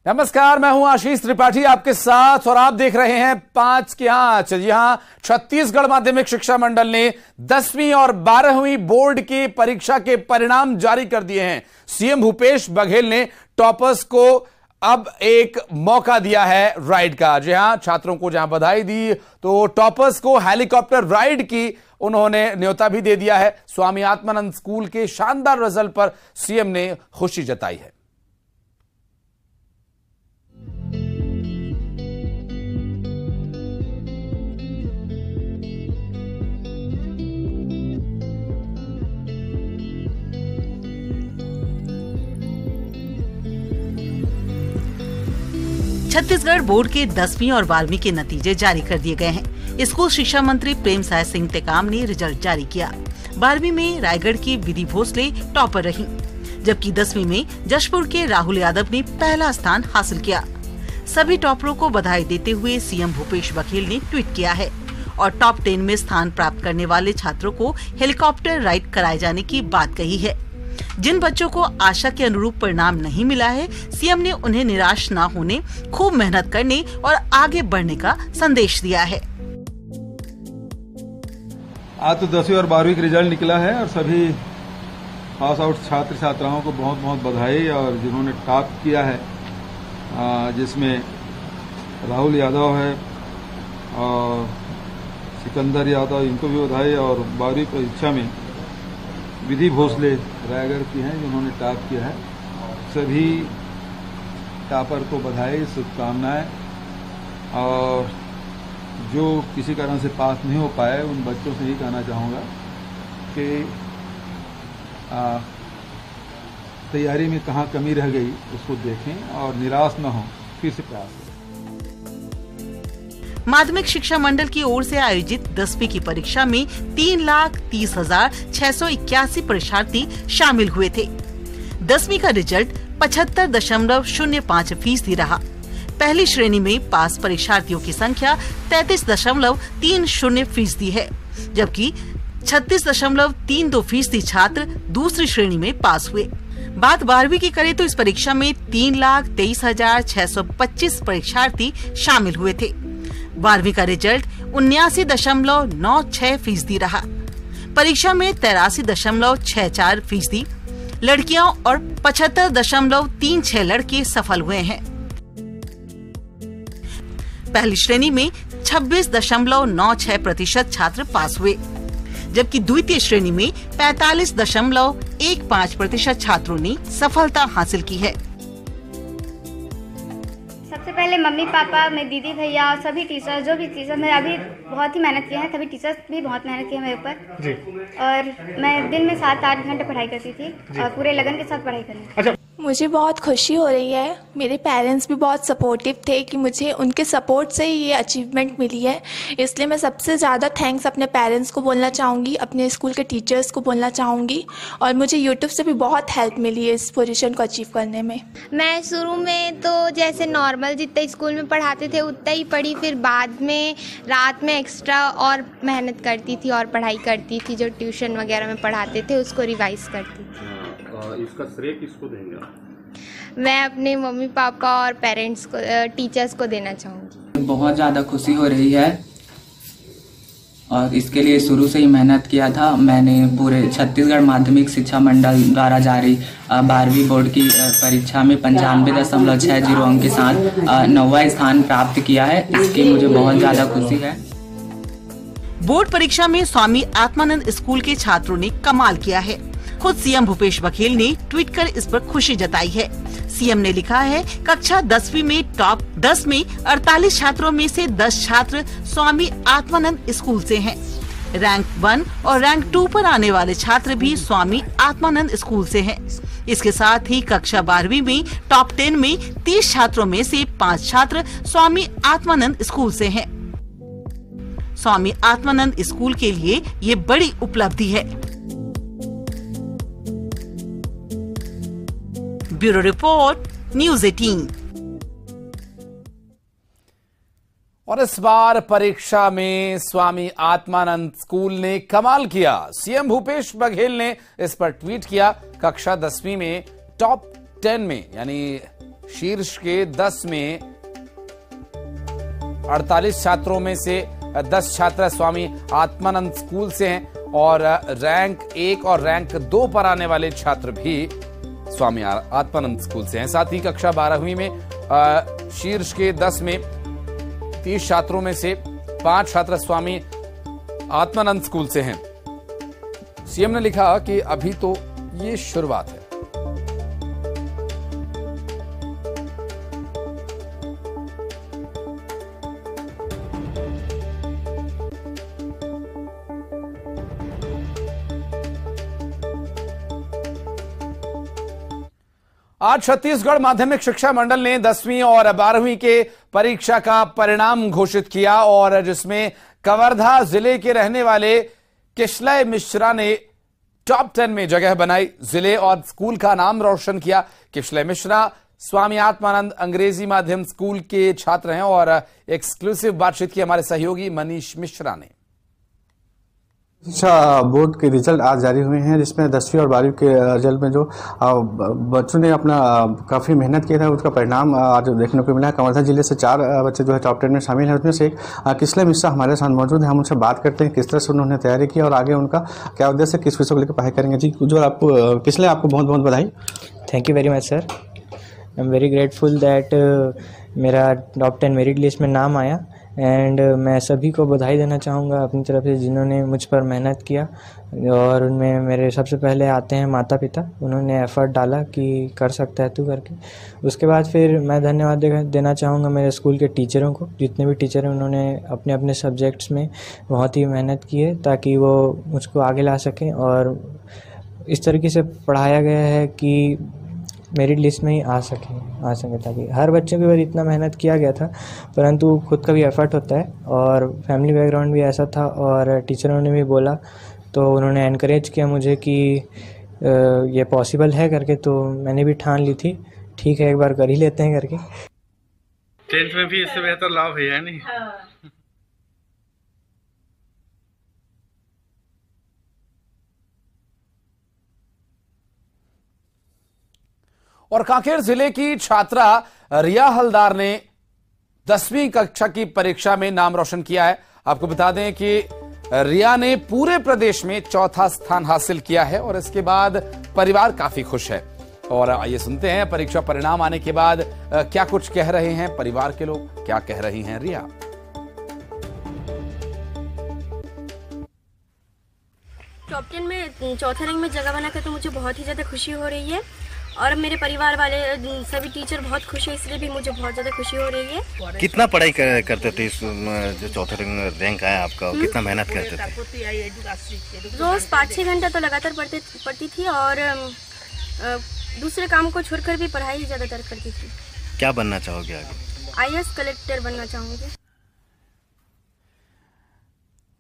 नमस्कार, मैं हूं आशीष त्रिपाठी आपके साथ और आप देख रहे हैं 5 की आंच। यहां छत्तीसगढ़ माध्यमिक शिक्षा मंडल ने 10वीं और 12वीं बोर्ड की परीक्षा के परिणाम जारी कर दिए हैं। सीएम भूपेश बघेल ने टॉपर्स को अब एक मौका दिया है राइड का। जी हां, छात्रों को जहां बधाई दी तो टॉपर्स को हेलीकॉप्टर राइड की उन्होंने न्योता भी दे दिया है। स्वामी आत्मानंद स्कूल के शानदार रिजल्ट पर सीएम ने खुशी जताई है। छत्तीसगढ़ बोर्ड के 10वीं और 12वीं के नतीजे जारी कर दिए गए हैं। स्कूल शिक्षा मंत्री प्रेमसाय सिंह टेकाम ने रिजल्ट जारी किया। 12वीं में रायगढ़ की विधि भोसले टॉपर रहीं, जबकि 10वीं में जशपुर के राहुल यादव ने पहला स्थान हासिल किया। सभी टॉपरों को बधाई देते हुए सीएम भूपेश बघेल ने ट्वीट किया है और टॉप 10 में स्थान प्राप्त करने वाले छात्रों को हेलीकॉप्टर राइड कराए जाने की बात कही है। जिन बच्चों को आशा के अनुरूप परिणाम नहीं मिला है, सीएम ने उन्हें निराश न होने, खूब मेहनत करने और आगे बढ़ने का संदेश दिया है। आज तो 10वीं और 12वीं का रिजल्ट निकला है और सभी पास आउट छात्र छात्राओं को बहुत बहुत बधाई। और जिन्होंने टॉप किया है, जिसमें राहुल यादव है और सिकंदर यादव, इनको भी बधाई। और 12वीं परीक्षा में विधि भोसले रायगढ़ की हैं जिन्होंने टॉप किया है। सभी टॉपर को बधाई, शुभकामनाएं। और जो किसी कारण से पास नहीं हो पाए उन बच्चों से ही कहना चाहूँगा कि तैयारी में कहाँ कमी रह गई उसको देखें और निराश न हो, फिर से प्रयास करें। माध्यमिक शिक्षा मंडल की ओर से आयोजित 10वीं की परीक्षा में 3,30,681 परीक्षार्थी शामिल हुए थे। 10वीं का रिजल्ट 75.05% रहा। पहली श्रेणी में पास परीक्षार्थियों की संख्या 33.30% है, जबकि 36.32% छात्र दूसरी श्रेणी में पास हुए। बात 12वीं की करें तो इस परीक्षा में 3,23,625 परीक्षार्थी शामिल हुए थे। 12वीं का रिजल्ट 79.96% रहा। परीक्षा में 83.64% लड़कियां और 75.36 लड़के सफल हुए हैं। पहली श्रेणी में 26.96% छात्र पास हुए, जबकि द्वितीय श्रेणी में 45.15% छात्रों ने सफलता हासिल की है। सबसे पहले मम्मी पापा, मेरे दीदी भैया और सभी टीचर, जो भी टीचर मेरे अभी बहुत ही मेहनत किए हैं, सभी टीचर्स भी बहुत मेहनत किए मेरे ऊपर जी। और मैं दिन में 7-8 घंटे पढ़ाई करती थी और पूरे लगन के साथ पढ़ाई करनी। अच्छा, मुझे बहुत खुशी हो रही है। मेरे पेरेंट्स भी बहुत सपोर्टिव थे कि मुझे उनके सपोर्ट से ही ये अचीवमेंट मिली है, इसलिए मैं सबसे ज़्यादा थैंक्स अपने पेरेंट्स को बोलना चाहूँगी, अपने स्कूल के टीचर्स को बोलना चाहूँगी। और मुझे यूट्यूब से भी बहुत हेल्प मिली है इस पोजीशन को अचीव करने में। मैं शुरू में तो जैसे नॉर्मल जितना स्कूल में पढ़ाते थे उतना ही पढ़ी, फिर बाद में रात में एक्स्ट्रा और मेहनत करती थी और पढ़ाई करती थी। जो ट्यूशन वगैरह में पढ़ाते थे उसको रिवाइज करती थी। इसका श्रेय किसको देंगे? मैं अपने मम्मी पापा और पेरेंट्स को, टीचर्स को देना चाहूँगी। बहुत ज़्यादा खुशी हो रही है और इसके लिए शुरू से ही मेहनत किया था। मैंने पूरे छत्तीसगढ़ माध्यमिक शिक्षा मंडल द्वारा जारी 12वीं बोर्ड की परीक्षा में 95.60 अंक के साथ 9वां स्थान प्राप्त किया है। इसकी मुझे बहुत ज़्यादा खुशी है। बोर्ड परीक्षा में स्वामी आत्मानंद स्कूल के छात्रों ने कमाल किया है। खुद सीएम भूपेश बघेल ने ट्वीट कर इस पर खुशी जताई है। सीएम ने लिखा है, कक्षा 10वीं में टॉप 10 में 48 छात्रों में से 10 छात्र स्वामी आत्मानंद स्कूल से हैं। रैंक 1 और रैंक 2 पर आने वाले छात्र भी स्वामी आत्मानंद स्कूल से हैं। इसके साथ ही कक्षा 12वीं में टॉप 10 में 30 छात्रों में से 5 छात्र स्वामी आत्मानंद स्कूल से हैं। स्वामी आत्मानंद स्कूल के लिए ये बड़ी उपलब्धि है। Bureau report, news 18। और इस बार परीक्षा में स्वामी आत्मानंद स्कूल ने कमाल किया। सीएम भूपेश बघेल ने इस पर ट्वीट किया। कक्षा 10वीं में टॉप 10 में यानी शीर्ष के 10 में 48 छात्रों में से 10 छात्र स्वामी आत्मानंद स्कूल से हैं और रैंक 1 और रैंक 2 पर आने वाले छात्र भी स्वामी आत्मानंद स्कूल से हैं। साथ ही कक्षा 12वीं में शीर्ष के 10 में 30 छात्रों में से 5 छात्र स्वामी आत्मानंद स्कूल से हैं। सीएम ने लिखा कि अभी तो ये शुरुआत है। आज छत्तीसगढ़ माध्यमिक शिक्षा मंडल ने 10वीं और 12वीं के परीक्षा का परिणाम घोषित किया और जिसमें कवर्धा जिले के रहने वाले किशलय मिश्रा ने टॉप 10 में जगह बनाई। जिले और स्कूल का नाम रोशन किया। किशलय मिश्रा स्वामी आत्मानंद अंग्रेजी माध्यम स्कूल के छात्र हैं और एक्सक्लूसिव बातचीत की हमारे सहयोगी मनीष मिश्रा ने। शिक्षा बोर्ड के रिजल्ट आज जारी हुए हैं, जिसमें 10वीं और 12वीं के रिजल्ट में जो बच्चों ने अपना काफ़ी मेहनत किया था उसका परिणाम आज देखने को मिला। कवर्धा जिले से 4 बच्चे जो है टॉप 10 में शामिल हैं। उसमें से एक किशलय मिश्रा हमारे साथ मौजूद है। हम उनसे बात करते हैं किस तरह से उन्होंने तैयारी की और आगे उनका क्या उद्देश्य, किस विषय को लेकर पढ़ाई करेंगे। जी जो आपको किशलय, आपको बहुत बहुत बधाई। Thank you very much sir. I am very grateful that मेरा टॉप 10 मेरिट लिस्ट में नाम आया एंड मैं सभी को बधाई देना चाहूँगा अपनी तरफ से जिन्होंने मुझ पर मेहनत किया और उनमें मेरे सबसे पहले आते हैं माता पिता। उन्होंने एफ़र्ट डाला कि कर सकता है तू करके। उसके बाद फिर मैं धन्यवाद देना चाहूँगा मेरे स्कूल के टीचरों को। जितने भी टीचर हैं उन्होंने अपने अपने सब्जेक्ट्स में बहुत ही मेहनत की है ताकि वो मुझको आगे ला सकें और इस तरीके से पढ़ाया गया है कि मेरिट लिस्ट में ही आ सके ताकि हर बच्चे के ऊपर इतना मेहनत किया गया था, परंतु खुद का भी एफर्ट होता है और फैमिली बैकग्राउंड भी ऐसा था और टीचरों ने भी बोला तो उन्होंने एनकरेज किया मुझे कि ये पॉसिबल है करके। तो मैंने भी ठान ली थी ठीक है एक बार कर ही लेते हैं करके। 10th में भी इससे बेहतर लाभ है नहीं? और कांकेर जिले की छात्रा रिया हलदार ने 10वीं कक्षा की परीक्षा में नाम रोशन किया है। आपको बता दें कि रिया ने पूरे प्रदेश में 4था स्थान हासिल किया है और इसके बाद परिवार काफी खुश है। और आइए सुनते हैं परीक्षा परिणाम आने के बाद क्या कुछ कह रहे हैं परिवार के लोग, क्या कह रही हैं रिया। टॉप 10 में चौथे रैंक में जगह बनाकर तो मुझे बहुत ही ज़्यादा खुशी हो रही है और मेरे परिवार वाले सभी टीचर बहुत खुश है, इसलिए भी मुझे बहुत ज़्यादा खुशी हो रही है। कितना पढ़ाई करते थे इस जो चौथे रैंक आया आपका, कितना मेहनत करते थे? रोज़ 5-6 घंटा तो लगातार पढ़ती थी और दूसरे काम को छोड़कर भी पढ़ाई ज़्यादातर करती थी। क्या बनना चाहोगे आगे? IAS कलेक्टर बनना चाहूँगी।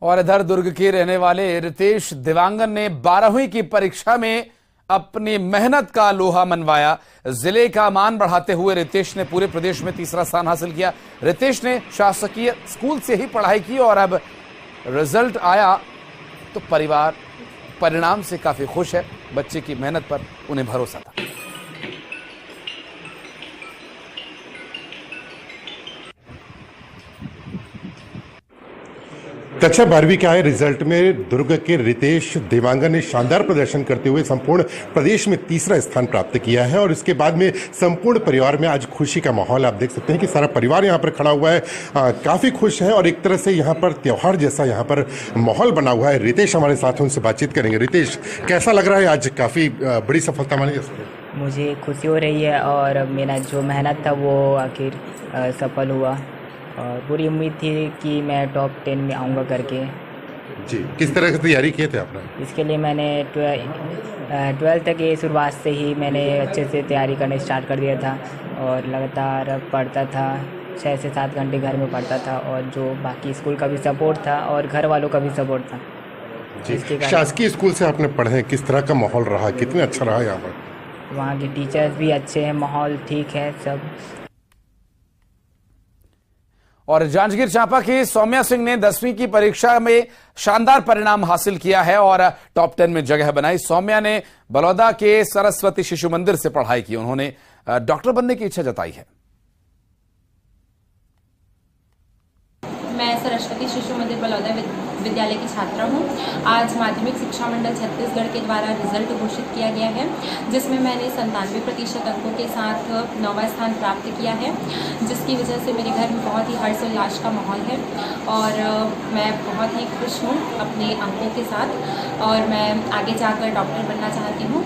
और इधर दुर्ग के रहने वाले रितेश दिवांगन ने 12वीं की परीक्षा में अपनी मेहनत का लोहा मनवाया। जिले का मान बढ़ाते हुए रितेश ने पूरे प्रदेश में 3रा स्थान हासिल किया। रितेश ने शासकीय स्कूल से ही पढ़ाई की और अब रिजल्ट आया तो परिवार परिणाम से काफी खुश है। बच्चे की मेहनत पर उन्हें भरोसा था। कक्षा 12वीं के आए रिजल्ट में दुर्ग के रितेश देवांगन ने शानदार प्रदर्शन करते हुए संपूर्ण प्रदेश में 3रा स्थान प्राप्त किया है और इसके बाद में संपूर्ण परिवार में आज खुशी का माहौल आप देख सकते हैं कि सारा परिवार यहाँ पर खड़ा हुआ है, काफ़ी खुश है और एक तरह से यहाँ पर त्यौहार जैसा यहाँ पर माहौल बना हुआ है। रितेश हमारे साथ, उनसे बातचीत करेंगे। रितेश, कैसा लग रहा है आज? काफ़ी बड़ी सफलता मानी जा सकती है। मुझे खुशी हो रही है और मेरा जो मेहनत था वो आखिर सफल हुआ और पूरी उम्मीद थी कि मैं टॉप 10 में आऊँगा करके। जी, किस तरह की तैयारी किए थे आपने? इसके लिए मैंने 12th तक ये शुरुआत से ही मैंने अच्छे से तैयारी करना स्टार्ट कर दिया था और लगातार पढ़ता था। 6 से 7 घंटे घर में पढ़ता था और जो बाकी स्कूल का भी सपोर्ट था और घर वालों का भी सपोर्ट था। जी, शासकीय स्कूल से आपने पढ़े, किस तरह का माहौल रहा, कितना अच्छा रहा यहाँ पर? वहाँ के टीचर्स भी अच्छे हैं, माहौल ठीक है सब। और जांजगीर चांपा की सौम्या सिंह ने 10वीं की परीक्षा में शानदार परिणाम हासिल किया है और टॉप 10 में जगह बनाई। सौम्या ने बलौदा के सरस्वती शिशु मंदिर से पढ़ाई की। उन्होंने डॉक्टर बनने की इच्छा जताई है। मैं सरस्वती शिशु मंदिर बलौदा विद्यालय की छात्रा हूँ। आज माध्यमिक शिक्षा मंडल छत्तीसगढ़ के द्वारा रिजल्ट घोषित किया गया है, जिसमें मैंने 97% अंकों के साथ 9वां स्थान प्राप्त किया है, जिसकी वजह से मेरे घर में बहुत ही हर्षोल्लास का माहौल है और मैं बहुत ही खुश हूँ अपने अंकों के साथ और मैं आगे जाकर डॉक्टर बनना चाहती हूँ।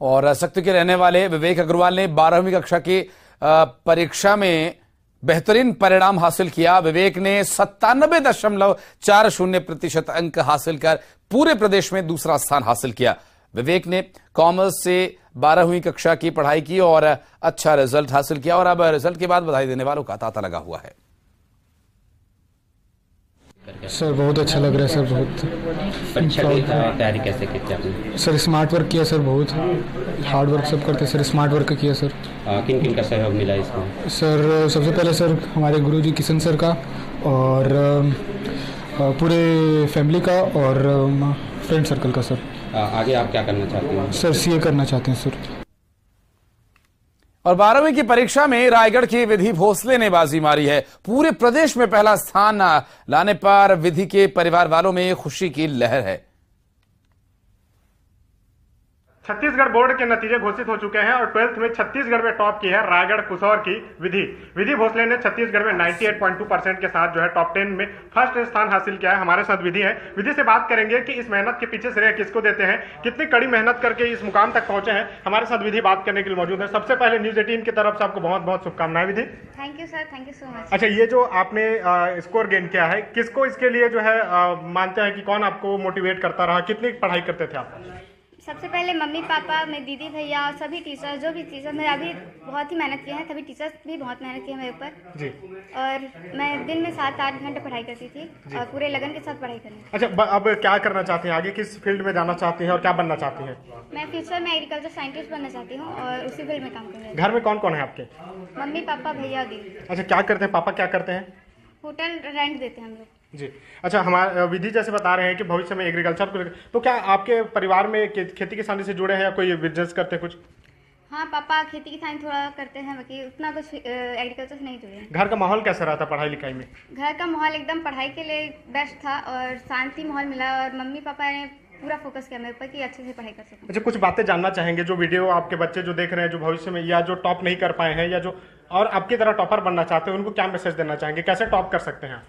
और सख्त के रहने वाले विवेक अग्रवाल ने 12वीं कक्षा की परीक्षा में बेहतरीन परिणाम हासिल किया। विवेक ने 97.40% अंक हासिल कर पूरे प्रदेश में दूसरा स्थान हासिल किया। विवेक ने कॉमर्स से 12वीं कक्षा की पढ़ाई की और अच्छा रिजल्ट हासिल किया और अब रिजल्ट के बाद बधाई देने वालों का तांता लगा हुआ है। सर बहुत अच्छा लग रहा है सर, बहुत परीक्षा की तैयारी कैसे की आपने? सर स्मार्ट वर्क किया सर, बहुत हार्ड वर्क सब करते सर, स्मार्ट वर्क किया सर। किन किन का सहयोग मिला इसमें? सर सबसे पहले सर हमारे गुरुजी किशन सर का और पूरे फैमिली का और फ्रेंड सर्कल का सर। आगे आप क्या करना चाहते हैं? सर सीए करना चाहते हैं सर। और 12वीं की परीक्षा में रायगढ़ की विधि भोसले ने बाजी मारी है। पूरे प्रदेश में पहला स्थान लाने पर विधि के परिवार वालों में खुशी की लहर है। छत्तीसगढ़ बोर्ड के नतीजे घोषित हो चुके हैं और 12th में छत्तीसगढ़ में टॉप की है रायगढ़ कुसौर की विधि भोसले ने छत्तीसगढ़ में 98.2% के साथ जो है टॉप 10 में फर्स्ट स्थान हासिल किया है। हमारे साथ विधि है। विधि से बात करेंगे कि इस मेहनत के पीछे श्रेय किसको देते हैं, कितनी कड़ी मेहनत करके इस मुकाम तक पहुंचे हैं। हमारे साथ विधि बात करने के लिए मौजूद है। सबसे पहले न्यूज 18 की तरफ से आपको बहुत बहुत शुभकामनाएं Vidhi. Thank you sir, thank you so much. अच्छा, ये जो आपने स्कोर गेन किया है, किसको इसके लिए जो है मानते हैं कि कौन आपको मोटिवेट करता रहा, कितनी पढ़ाई करते थे आप? सबसे पहले मम्मी पापा, मेरी दीदी भैया और सभी टीचर, जो भी टीचर मेरे अभी बहुत ही मेहनत किए हैं, सभी टीचर्स भी बहुत मेहनत की है मेरे ऊपर जी। और मैं दिन में 7-8 घंटे पढ़ाई करती थी और पूरे लगन के साथ पढ़ाई करनी। अच्छा, अब क्या करना चाहती हैं, आगे किस फील्ड में जाना चाहती हैं और क्या बनना चाहती हैं? मैं फ्यूचर में एग्रीकल्चर साइंटिस्ट बनना चाहती हूँ और उसी फील्ड में काम कर रही हूँ। घर में कौन कौन है आपके? मम्मी पापा भैया दीदी। अच्छा, क्या करते हैं पापा, क्या करते हैं? होटल रेंट देते हैं हम लोग जी। अच्छा, हमारे विधि जैसे बता रहे हैं कि भविष्य में एग्रीकल्चर को, तो क्या आपके परिवार में खेती किसानी से जुड़े हैं या कोई बिजनेस करते हैं कुछ? हाँ, पापा खेती किसानी थोड़ा करते हैं, बाकी उतना कुछ एग्रीकल्चर से नहीं जुड़े हैं। घर का माहौल कैसा रहा था पढ़ाई लिखाई में? घर का माहौल एकदम पढ़ाई के लिए बेस्ट था और शांति माहौल मिला और मम्मी पापा ने पूरा फोकस किया मेरे ऊपर कि अच्छे से पढ़ाई कर सकूं। अच्छा, कुछ बातें जानना चाहेंगे जो वीडियो आपके बच्चे जो देख रहे हैं, जो भविष्य में या जो टॉप नहीं कर पाए हैं या जो और आपकी तरह टॉपर बनना चाहते हैं, उनको क्या मैसेज देना चाहेंगे, कैसे टॉप कर सकते हैं?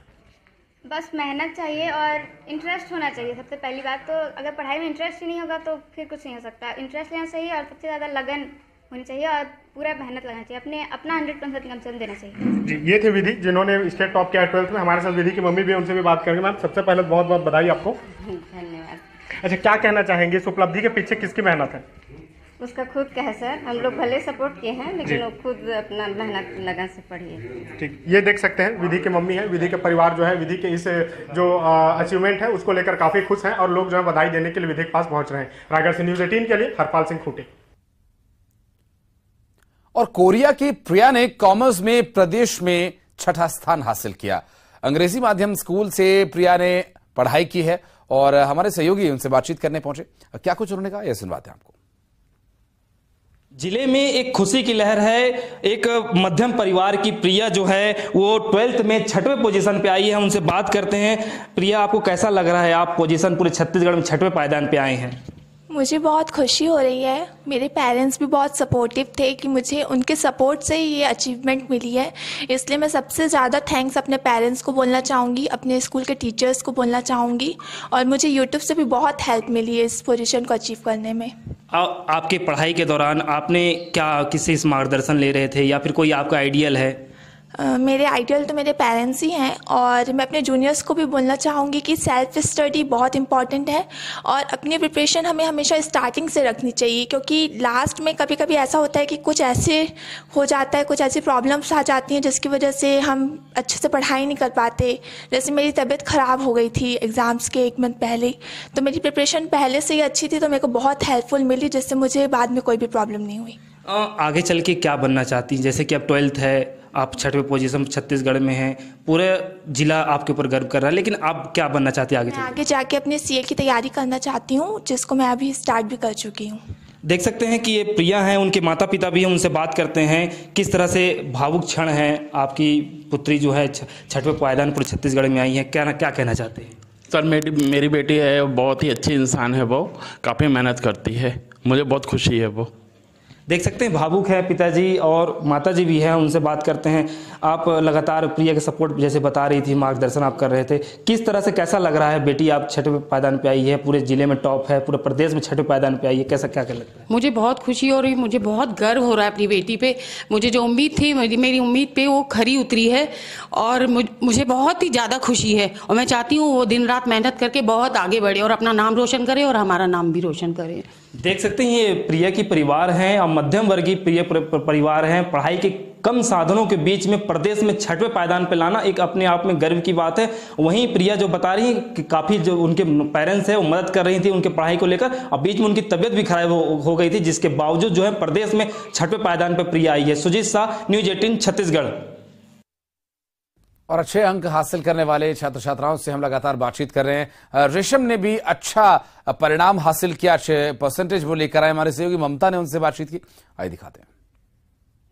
बस मेहनत चाहिए और इंटरेस्ट होना चाहिए। सबसे पहली बात तो अगर पढ़ाई में इंटरेस्ट ही नहीं होगा तो फिर कुछ नहीं हो सकता। इंटरेस्ट लेना चाहिए और सबसे ज़्यादा लगन होनी चाहिए और पूरा मेहनत लगना चाहिए, अपना 100% कम से कम देना चाहिए जी। ये थे विधि जिन्होंने स्टेट टॉप किया 12th में। हमारे साथ विधि की मम्मी भी, उनसे भी बात करेंगे। मैम, सबसे पहले बहुत बहुत बधाई आपको। धन्यवाद। अच्छा, क्या कहना चाहेंगे, इस उपलब्धि के पीछे किसकी मेहनत है? उसका खुद का है सर, हम लोग भले सपोर्ट किए हैं लेकिन वो खुद अपना मेहनत लगन से पढ़िए। ठीक, ये देख सकते हैं विधि की मम्मी है। विधि के परिवार जो है विधि के इस जो अचीवमेंट है उसको लेकर काफी खुश हैं और लोग जो है बधाई देने के लिए विधि के पास पहुंच रहे हैं। रायगढ़ से न्यूज 18 के लिए हरपाल सिंह खूटे। और कोरिया की प्रिया ने कॉमर्स में प्रदेश में 6ठा स्थान हासिल किया। अंग्रेजी माध्यम स्कूल से प्रिया ने पढ़ाई की है और हमारे सहयोगी उनसे बातचीत करने पहुंचे। क्या कुछ उन्होंने कहा, यह सुनवाते हैं आपको। जिले में एक खुशी की लहर है। एक मध्यम परिवार की प्रिया जो है वो 12th में 6वें पोजीशन पे आई है। हम उनसे बात करते हैं। प्रिया, आपको कैसा लग रहा है, आप पोजीशन पूरे छत्तीसगढ़ में 6वें पायदान पे आए हैं? मुझे बहुत खुशी हो रही है। मेरे पेरेंट्स भी बहुत सपोर्टिव थे कि मुझे उनके सपोर्ट से ही ये अचीवमेंट मिली है, इसलिए मैं सबसे ज़्यादा थैंक्स अपने पेरेंट्स को बोलना चाहूँगी, अपने स्कूल के टीचर्स को बोलना चाहूँगी और मुझे यूट्यूब से भी बहुत हेल्प मिली है इस पोजीशन को अचीव करने में। आपके पढ़ाई के दौरान आपने क्या किसी से मार्गदर्शन ले रहे थे या फिर कोई आपका आइडियल है? मेरे आइडियल तो मेरे पेरेंट्स ही हैं और मैं अपने जूनियर्स को भी बोलना चाहूँगी कि सेल्फ स्टडी बहुत इंपॉर्टेंट है और अपनी प्रिपरेशन हमें हमेशा स्टार्टिंग से रखनी चाहिए, क्योंकि लास्ट में कभी कभी ऐसा होता है कि कुछ ऐसे हो जाता है, कुछ ऐसी प्रॉब्लम्स आ जाती हैं जिसकी वजह से हम अच्छे से पढ़ाई नहीं कर पाते। जैसे मेरी तबीयत ख़राब हो गई थी एग्ज़ाम्स के 1 मंथ पहले, तो मेरी प्रिपरेशन पहले से ही अच्छी थी तो मेरे को बहुत हेल्पफुल मिली, जिससे मुझे बाद में कोई भी प्रॉब्लम नहीं हुई। आगे चल के क्या बनना चाहती हैं? जैसे कि अब 12th है, आप 6वें पोजीशन छत्तीसगढ़ में हैं, पूरे जिला आपके ऊपर गर्व कर रहा है, लेकिन आप क्या बनना चाहती हैं आगे? मैं आगे जाके अपने सीए की तैयारी करना चाहती हूँ, जिसको मैं अभी स्टार्ट भी कर चुकी हूँ। देख सकते हैं कि ये प्रिया हैं, उनके माता पिता भी हैं, उनसे बात करते हैं किस तरह से भावुक क्षण है। आपकी पुत्री जो है छठवें पायदान पूरे छत्तीसगढ़ में आई है, क्या कहना चाहते हैं? सर मेरी बेटी है, बहुत ही अच्छी इंसान है, वो काफ़ी मेहनत करती है, मुझे बहुत खुशी है। वो देख सकते हैं भावुक है पिताजी और माताजी भी हैं, उनसे बात करते हैं। आप लगातार प्रिया के सपोर्ट जैसे बता रही थी, मार्गदर्शन आप कर रहे थे, किस तरह से कैसा लग रहा है? बेटी आप छठवें पायदान पे आई है, पूरे जिले में टॉप है, पूरे प्रदेश में छठवें पायदान पे आई है, कैसा क्या लगता है? मुझे बहुत खुशी हो रही, मुझे बहुत गर्व हो रहा है अपनी बेटी पे। मुझे जो उम्मीद थी, मेरी उम्मीद पे वो खरी उतरी है और मुझे बहुत ही ज़्यादा खुशी है और मैं चाहती हूँ वो दिन रात मेहनत करके बहुत आगे बढ़े और अपना नाम रोशन करे और हमारा नाम भी रोशन करे। देख सकते हैं ये प्रिया की परिवार हैं और मध्यम वर्गीय प्रिय परिवार हैं। पढ़ाई के कम साधनों के बीच में प्रदेश में छठवें पायदान पे लाना एक अपने आप में गर्व की बात है। वहीं प्रिया जो बता रही है कि काफ़ी जो उनके पेरेंट्स हैं वो मदद कर रही थी उनके पढ़ाई को लेकर, और बीच में उनकी तबियत भी खराब हो गई थी, जिसके बावजूद जो है प्रदेश में छठवें पायदान पर प्रिया आई है। सुजीत शाह, न्यूज 18 छत्तीसगढ़। और अच्छे अंक हासिल करने वाले छात्र छात्राओं से हम लगातार बातचीत कर रहे हैं। रेशम ने भी अच्छा परिणाम हासिल किया, अच्छे परसेंटेज वो लेकर आए। हमारे सहयोगी ममता ने उनसे बातचीत की, आइए दिखाते हैं।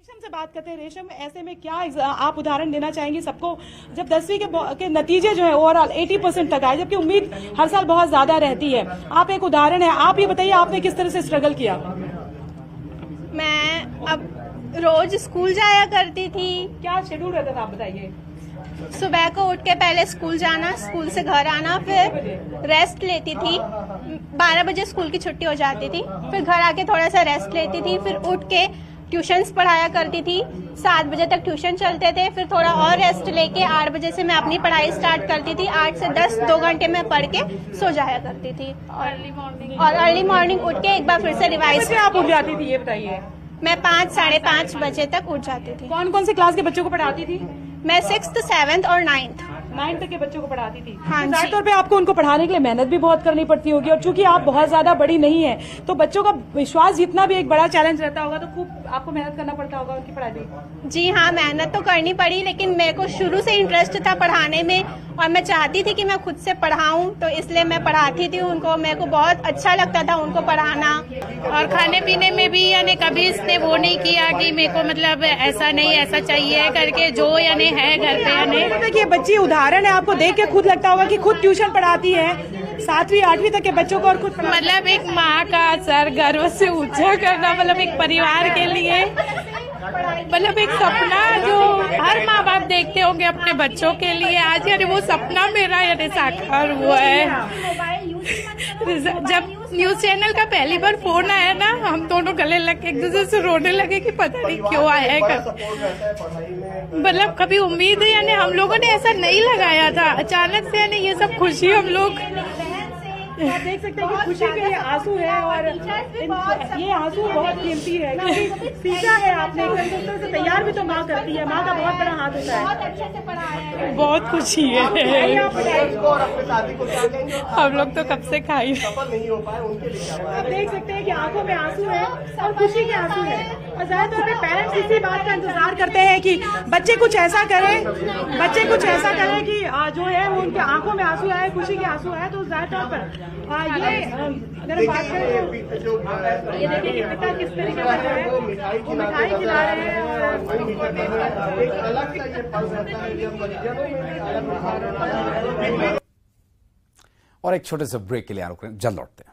रेशम से बात करते हैं। रेशम, ऐसे में क्या आप उदाहरण देना चाहेंगे सबको, जब 10वीं के नतीजे जो है ओवरऑल 80% तक आए, जबकि उम्मीद हर साल बहुत ज्यादा रहती है। आप एक उदाहरण है, आप ये बताइए आपने किस तरह से स्ट्रगल किया? मैं अब रोज स्कूल जाया करती थी। क्या शेड्यूल रहता था आप बताइए? सुबह को उठ के पहले स्कूल जाना, स्कूल से घर आना, फिर रेस्ट लेती थी। 12 बजे स्कूल की छुट्टी हो जाती थी, फिर घर आके थोड़ा सा रेस्ट लेती थी, फिर उठ के ट्यूशन्स पढ़ाया करती थी। 7 बजे तक ट्यूशन चलते थे, फिर थोड़ा और रेस्ट लेके 8 बजे से मैं अपनी पढ़ाई स्टार्ट करती थी। 8 से 10 2 घंटे में पढ़ के सो जाया करती थी और अर्ली मॉर्निंग उठ के एक बार फिर से रिवाइज। आप उठ जाती थी ये बताइए? मैं 5 साढ़े 5 बजे तक उठ जाती थी। कौन कौन से क्लास के बच्चों को पढ़ाती थी? मैं 6th 7th और 9th तक के बच्चों को पढ़ाती थी। हाँ, जाहिर तौर पे आपको उनको पढ़ाने के लिए मेहनत भी बहुत करनी पड़ती होगी, और चूंकि आप बहुत ज्यादा बड़ी नहीं है तो बच्चों का विश्वास जितना भी एक बड़ा चैलेंज रहता होगा, तो खूब आपको मेहनत करना पड़ता होगा उनकी पढ़ाई में। जी हाँ, मेहनत तो करनी पड़ी, लेकिन मेरे को शुरू से इंटरेस्ट था पढ़ाने में और मैं चाहती थी कि मैं खुद से पढ़ाऊं, तो इसलिए मैं पढ़ाती थी उनको। मेरे को बहुत अच्छा लगता था उनको पढ़ाना। और खाने पीने में भी यानी कभी इसने वो नहीं किया कि मेरे को मतलब ऐसा नहीं ऐसा चाहिए करके, जो यानी है घर पे यानी। ये बच्ची उदाहरण है, आपको देख के खुद लगता होगा कि खुद ट्यूशन पढ़ाती है 7वीं 8वीं तक के बच्चों को और खुद मतलब एक माँ का सर गर्व से ऊंचा करना, मतलब एक परिवार के लिए मतलब एक सपना जो हर माँ बाप देखते होंगे अपने बच्चों के लिए, आज यानी वो सपना मेरा यानी साकार हुआ है। जब न्यूज चैनल का पहली बार फोन आया ना, हम दोनों गले लग के एक दूसरे से रोने लगे कि पता नहीं क्यों आया है। मतलब कभी उम्मीद है यानी हम लोगों ने ऐसा नहीं लगाया था, अचानक से यानी ये सब खुशी हम लोग आप देख सकते हैं कि खुशी के ये आंसू है और ये आंसू बहुत कीमती है, क्योंकि सीखा है आपने से तैयार भी तो माँ करती है, माँ का बहुत बड़ा हाथ होता है। बहुत अच्छे से पढ़ाया है, बहुत खुशी है। हम लोग तो कब से खाई। आप देख सकते हैं कि आंखों में आंसू है और खुशी के आंसू है, और ज्यादा तौर पे पेरेंट्स इसी बात का इंतजार करते हैं कि बच्चे कुछ ऐसा करें, कि जो है वो उनके आंखों में आंसू आए, खुशी के आंसू आए। तो ज्यादा तौर पर ये अगर बात करें तो ये देखिए कि पिता किस तरीके का है, वो मिठाई खिला रहे हैं और एक छोटे से ब्रेक के लिए रुक रहे हैं, जल्द लौटते हैं।